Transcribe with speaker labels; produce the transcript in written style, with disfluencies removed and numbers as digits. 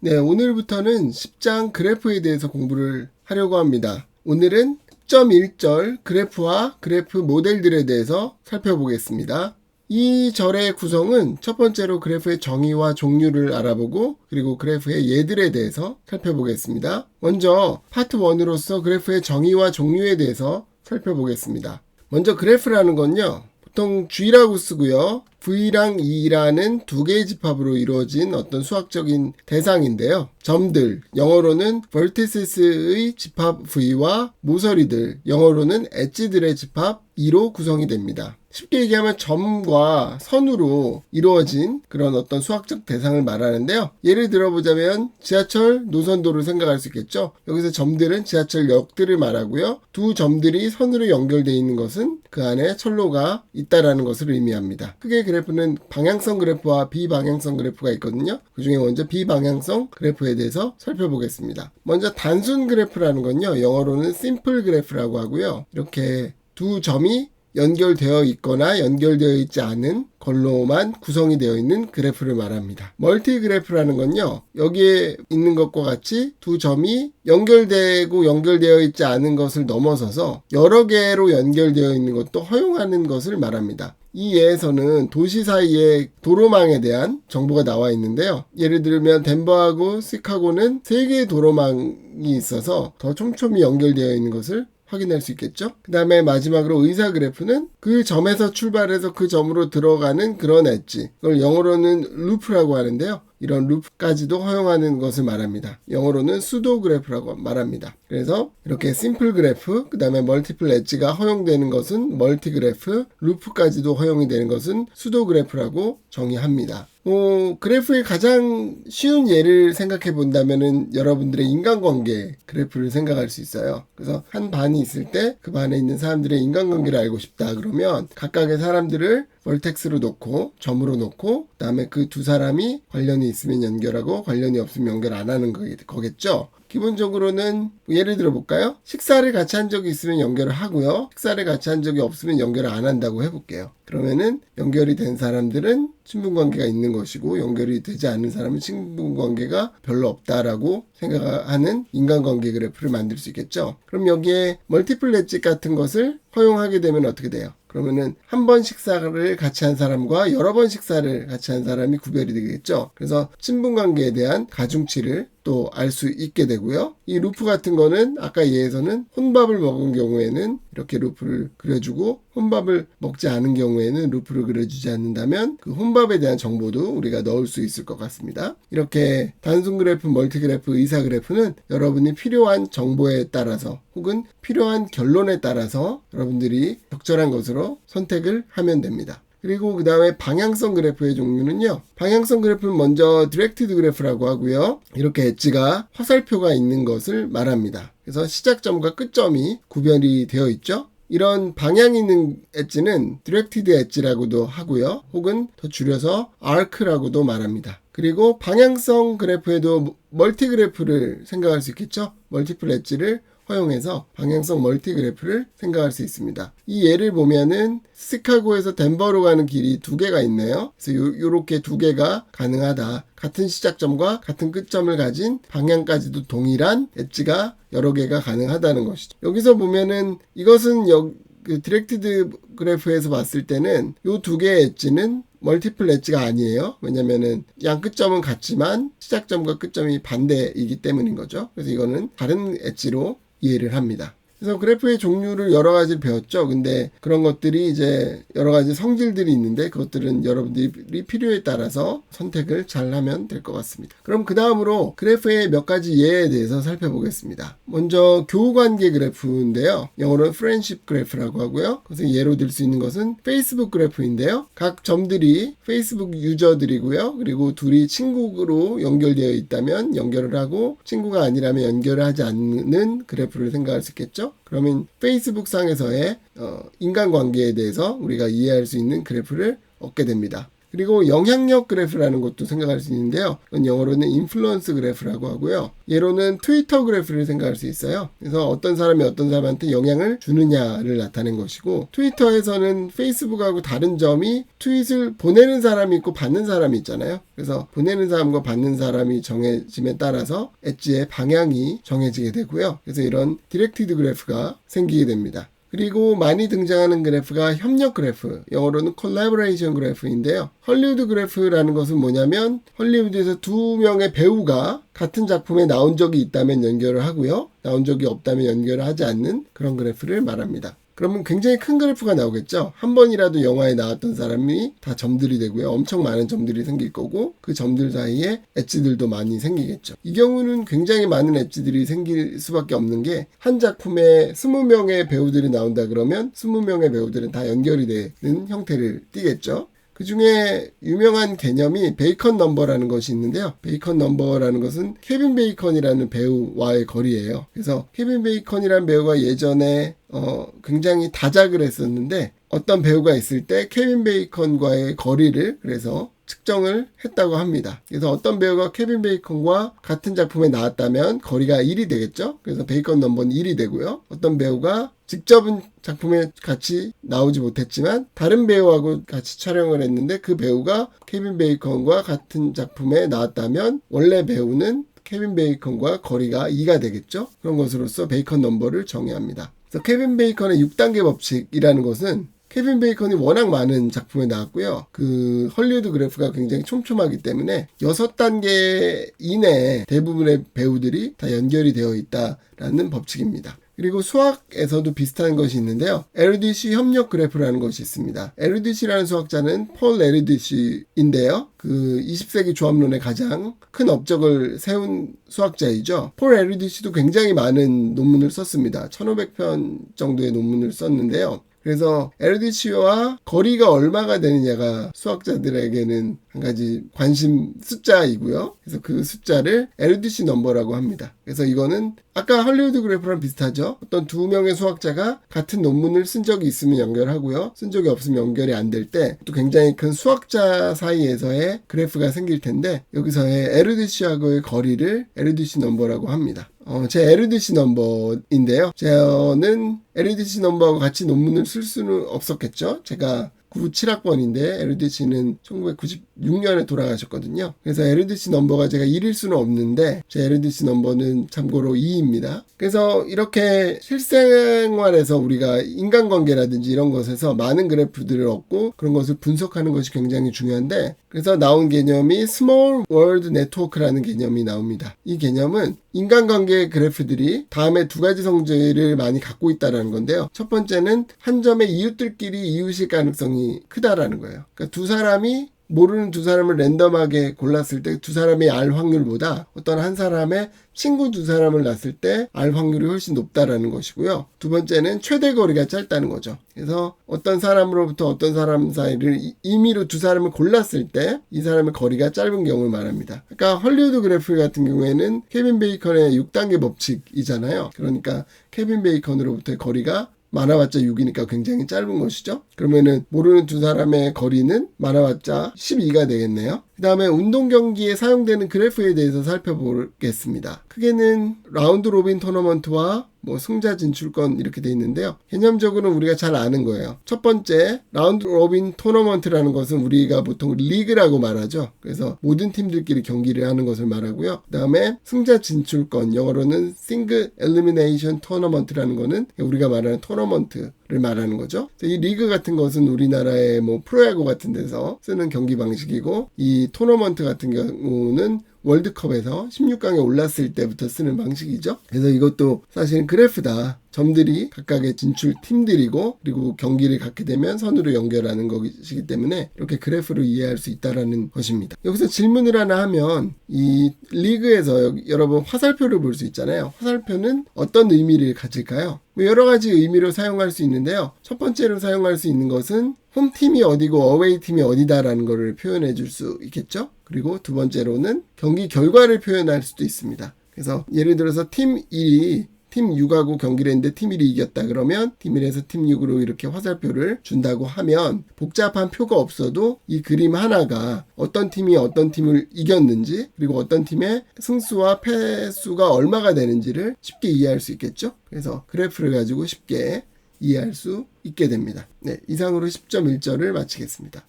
Speaker 1: 네, 오늘부터는 10장 그래프에 대해서 공부를 하려고 합니다. 오늘은 10.1절 그래프와 그래프 모델들에 대해서 살펴보겠습니다. 이 절의 구성은 첫 번째로 그래프의 정의와 종류를 알아보고 그리고 그래프의 예들에 대해서 살펴보겠습니다. 먼저 파트 1으로서 그래프의 정의와 종류에 대해서 살펴보겠습니다. 먼저 그래프라는 건요, 보통 G라고 쓰고요. V랑 E라는 두 개의 집합으로 이루어진 어떤 수학적인 대상인데요. 점들, 영어로는 vertices의 집합 V와 모서리들, 영어로는 엣지들의 집합 E로 구성이 됩니다. 쉽게 얘기하면 점과 선으로 이루어진 그런 어떤 수학적 대상을 말하는데요. 예를 들어보자면 지하철 노선도를 생각할 수 있겠죠. 여기서 점들은 지하철역들을 말하고요. 두 점들이 선으로 연결되어 있는 것은 그 안에 철로가 있다라는 것을 의미합니다. 크게 그래프는 방향성 그래프와 비방향성 그래프가 있거든요. 그 중에 먼저 비방향성 그래프에 대해서 살펴보겠습니다. 먼저 단순 그래프라는 건요, 영어로는 simple 그래프라고 하고요. 이렇게 두 점이 연결되어 있거나 연결되어 있지 않은 걸로만 구성이 되어 있는 그래프를 말합니다. 멀티 그래프라는 건요, 여기에 있는 것과 같이 두 점이 연결되고 연결되어 있지 않은 것을 넘어서서 여러 개로 연결되어 있는 것도 허용하는 것을 말합니다. 이 예에서는 도시 사이의 도로망에 대한 정보가 나와 있는데요. 예를 들면 덴버하고 시카고는 3개의 도로망이 있어서 더 촘촘히 연결되어 있는 것을 확인할 수 있겠죠. 그 다음에 마지막으로 의사 그래프는 그 점에서 출발해서 그 점으로 들어가는 그런 엣지, 그걸 영어로는 루프라고 하는데요. 이런 루프까지도 허용하는 것을 말합니다. 영어로는 수도 그래프라고 말합니다. 그래서 이렇게 심플 그래프, 그 다음에 멀티플 엣지가 허용되는 것은 멀티 그래프, 루프까지도 허용이 되는 것은 수도 그래프라고 정의합니다. 그래프의 가장 쉬운 예를 생각해 본다면은 여러분들의 인간관계 그래프를 생각할 수 있어요. 그래서 한 반이 있을 때 그 반에 있는 사람들의 인간관계를 알고 싶다 그러면 각각의 사람들을 벌텍스로 놓고 점으로 놓고 그 다음에 그 두 사람이 관련이 있으면 연결하고 관련이 없으면 연결 안 하는 거겠죠. 기본적으로는 예를 들어 볼까요? 식사를 같이 한 적이 있으면 연결을 하고요. 식사를 같이 한 적이 없으면 연결을 안 한다고 해볼게요. 그러면은 연결이 된 사람들은 친분관계가 있는 것이고 연결이 되지 않는 사람은 친분관계가 별로 없다라고 생각하는 인간관계 그래프를 만들 수 있겠죠. 그럼 여기에 멀티플 엣지 같은 것을 허용하게 되면 어떻게 돼요? 그러면은 한 번 식사를 같이 한 사람과 여러 번 식사를 같이 한 사람이 구별이 되겠죠. 그래서 친분관계에 대한 가중치를 또 알 수 있게 되고요. 이 루프 같은 거는 아까 예에서는 혼밥을 먹은 경우에는 이렇게 루프를 그려주고 혼밥을 먹지 않은 경우에는 루프를 그려주지 않는다면 그 혼밥에 대한 정보도 우리가 넣을 수 있을 것 같습니다. 이렇게 단순 그래프, 멀티 그래프, 의사 그래프는 여러분이 필요한 정보에 따라서 혹은 필요한 결론에 따라서 여러분들이 적절한 것으로 선택을 하면 됩니다. 그리고 그 다음에 방향성 그래프의 종류는요, 방향성 그래프는 먼저 디렉티드 그래프라고 하고요, 이렇게 엣지가 화살표가 있는 것을 말합니다. 그래서 시작점과 끝점이 구별이 되어 있죠. 이런 방향 있는 엣지는 디렉티드 엣지라고도 하고요, 혹은 더 줄여서 아크라고도 말합니다. 그리고 방향성 그래프에도 멀티 그래프를 생각할 수 있겠죠. 멀티플 엣지를 허용해서 방향성 멀티 그래프를 생각할 수 있습니다. 이 예를 보면은 시카고에서 덴버로 가는 길이 두 개가 있네요. 그래서 요렇게 두 개가 가능하다. 같은 시작점과 같은 끝점을 가진 방향까지도 동일한 엣지가 여러 개가 가능하다는 것이죠. 여기서 보면은 이것은 그 디렉티드 그래프에서 봤을 때는 요 두 개의 엣지는 멀티플 엣지가 아니에요. 왜냐면은 양 끝점은 같지만 시작점과 끝점이 반대이기 때문인 거죠. 그래서 이거는 다른 엣지로 이해를 합니다. 그래서 그래프의 종류를 여러 가지를 배웠죠. 근데 그런 것들이 이제 여러 가지 성질들이 있는데 그것들은 여러분들이 필요에 따라서 선택을 잘 하면 될 것 같습니다. 그럼 그 다음으로 그래프의 몇 가지 예에 대해서 살펴보겠습니다. 먼저 교우관계 그래프인데요. 영어로는 friendship 그래프라고 하고요. 그래서 예로 들 수 있는 것은 페이스북 그래프인데요. 각 점들이 페이스북 유저들이고요. 그리고 둘이 친구로 연결되어 있다면 연결을 하고 친구가 아니라면 연결을 하지 않는 그래프를 생각할 수 있겠죠. 그러면 페이스북 상에서의 인간관계에 대해서 우리가 이해할 수 있는 그래프를 얻게 됩니다. 그리고 영향력 그래프라는 것도 생각할 수 있는데요. 이건 영어로는 인플루언스 그래프라고 하고요. 예로는 트위터 그래프를 생각할 수 있어요. 그래서 어떤 사람이 어떤 사람한테 영향을 주느냐를 나타낸 것이고, 트위터에서는 페이스북하고 다른 점이 트윗을 보내는 사람이 있고 받는 사람이 있잖아요. 그래서 보내는 사람과 받는 사람이 정해짐에 따라서 엣지의 방향이 정해지게 되고요. 그래서 이런 디렉티드 그래프가 생기게 됩니다. 그리고 많이 등장하는 그래프가 협력 그래프, 영어로는 콜라보레이션 그래프인데요. 헐리우드 그래프라는 것은 뭐냐면 헐리우드에서 두 명의 배우가 같은 작품에 나온 적이 있다면 연결을 하고요. 나온 적이 없다면 연결을 하지 않는 그런 그래프를 말합니다. 그러면 굉장히 큰 그래프가 나오겠죠. 한 번이라도 영화에 나왔던 사람이 다 점들이 되고요. 엄청 많은 점들이 생길 거고 그 점들 사이에 엣지들도 많이 생기겠죠. 이 경우는 굉장히 많은 엣지들이 생길 수밖에 없는 게 한 작품에 20명의 배우들이 나온다 그러면 20명의 배우들은 다 연결이 되는 형태를 띠겠죠. 그 중에 유명한 개념이 베이컨 넘버라는 것이 있는데요. 베이컨 넘버라는 것은 케빈 베이컨이라는 배우와의 거리예요. 그래서 케빈 베이컨이라는 배우가 예전에 굉장히 다작을 했었는데 어떤 배우가 있을 때 케빈 베이컨과의 거리를 그래서 측정을 했다고 합니다. 그래서 어떤 배우가 케빈 베이컨과 같은 작품에 나왔다면 거리가 1이 되겠죠. 그래서 베이컨 넘버는 1이 되고요. 어떤 배우가 직접은 작품에 같이 나오지 못했지만 다른 배우하고 같이 촬영을 했는데 그 배우가 케빈 베이컨과 같은 작품에 나왔다면 원래 배우는 케빈 베이컨과 거리가 2가 되겠죠. 그런 것으로서 베이컨 넘버를 정의합니다. 그래서 케빈 베이컨의 6단계 법칙이라는 것은 케빈 베이컨이 워낙 많은 작품에 나왔고요. 그 헐리우드 그래프가 굉장히 촘촘하기 때문에 6단계 이내에 대부분의 배우들이 다 연결이 되어 있다라는 법칙입니다. 그리고 수학에서도 비슷한 것이 있는데요. 에르디시 협력 그래프라는 것이 있습니다. 에르디시라는 수학자는 폴 에르디시인데요. 그 20세기 조합론의 가장 큰 업적을 세운 수학자이죠. 폴 에르디시도 굉장히 많은 논문을 썼습니다. 1500편 정도의 논문을 썼는데요. 그래서 에르디시와 거리가 얼마가 되느냐가 수학자들에게는 한 가지 관심 숫자이고요. 그래서 그 숫자를 에르디시 넘버라고 합니다. 그래서 이거는 아까 헐리우드 그래프랑 비슷하죠. 어떤 두 명의 수학자가 같은 논문을 쓴 적이 있으면 연결하고요. 쓴 적이 없으면 연결이 안 될 때 또 굉장히 큰 수학자 사이에서의 그래프가 생길 텐데 여기서의 에르디시하고의 거리를 에르디시 넘버라고 합니다. 제 에르디시 넘버인데요. 저는 에르디시 넘버하고 같이 논문을 쓸 수는 없었겠죠. 제가 97학번인데 에르디시는 1996년에 돌아가셨거든요. 그래서 에르디시 넘버가 제가 1일 수는 없는데 제 에르디시 넘버는 참고로 2입니다. 그래서 이렇게 실생활에서 우리가 인간관계라든지 이런 것에서 많은 그래프들을 얻고 그런 것을 분석하는 것이 굉장히 중요한데 그래서 나온 개념이 Small World Network라는 개념이 나옵니다. 이 개념은 인간관계 그래프들이 다음에 두 가지 성질을 많이 갖고 있다는 건데요. 첫 번째는 한 점의 이웃들끼리 이웃일 가능성이 크다라는 거예요. 그러니까 두 사람이 모르는 두 사람을 랜덤하게 골랐을 때 두 사람의 알 확률보다 어떤 한 사람의 친구 두 사람을 낳았을 때 알 확률이 훨씬 높다라는 것이고요. 두 번째는 최대 거리가 짧다는 거죠. 그래서 어떤 사람으로부터 어떤 사람 사이를 임의로 두 사람을 골랐을 때 이 사람의 거리가 짧은 경우를 말합니다. 그러니까 헐리우드 그래프 같은 경우에는 케빈 베이컨의 6단계 법칙이잖아요. 그러니까 케빈 베이컨으로부터의 거리가 많아봤자 6이니까 굉장히 짧은 것이죠. 그러면은 모르는 두 사람의 거리는 많아봤자 12가 되겠네요. 그 다음에 운동 경기에 사용되는 그래프에 대해서 살펴보겠습니다. 크게는 라운드 로빈 토너먼트와 승자 진출권 이렇게 돼 있는데요. 개념적으로는 우리가 잘 아는 거예요. 첫 번째 라운드 로빈 토너먼트라는 것은 우리가 보통 리그라고 말하죠. 그래서 모든 팀들끼리 경기를 하는 것을 말하고요. 그 다음에 승자 진출권, 영어로는 싱글 엘리미네이션 토너먼트라는 거는 우리가 말하는 토너먼트를 말하는 거죠. 이 리그 같은 것은 우리나라의 프로야구 같은 데서 쓰는 경기 방식이고 이 토너먼트 같은 경우는 월드컵에서 16강에 올랐을 때부터 쓰는 방식이죠. 그래서 이것도 사실은 그래프다. 점들이 각각의 진출 팀들이고 그리고 경기를 갖게 되면 선으로 연결하는 것이기 때문에 이렇게 그래프로 이해할 수 있다는 것입니다. 여기서 질문을 하나 하면 이 리그에서 여러분 화살표를 볼 수 있잖아요. 화살표는 어떤 의미를 가질까요? 여러 가지 의미로 사용할 수 있는데요. 첫 번째로 사용할 수 있는 것은 홈팀이 어디고 어웨이 팀이 어디다라는 것을 표현해 줄 수 있겠죠. 그리고 두 번째로는 경기 결과를 표현할 수도 있습니다. 그래서 예를 들어서 팀 1이 팀 6하고 경기를 했는데 팀 1이 이겼다 그러면 팀 1에서 팀 6으로 이렇게 화살표를 준다고 하면 복잡한 표가 없어도 이 그림 하나가 어떤 팀이 어떤 팀을 이겼는지 그리고 어떤 팀의 승수와 패수가 얼마가 되는지를 쉽게 이해할 수 있겠죠. 그래서 그래프를 가지고 쉽게 이해할 수 있게 됩니다. 네, 이상으로 10.1절을 마치겠습니다.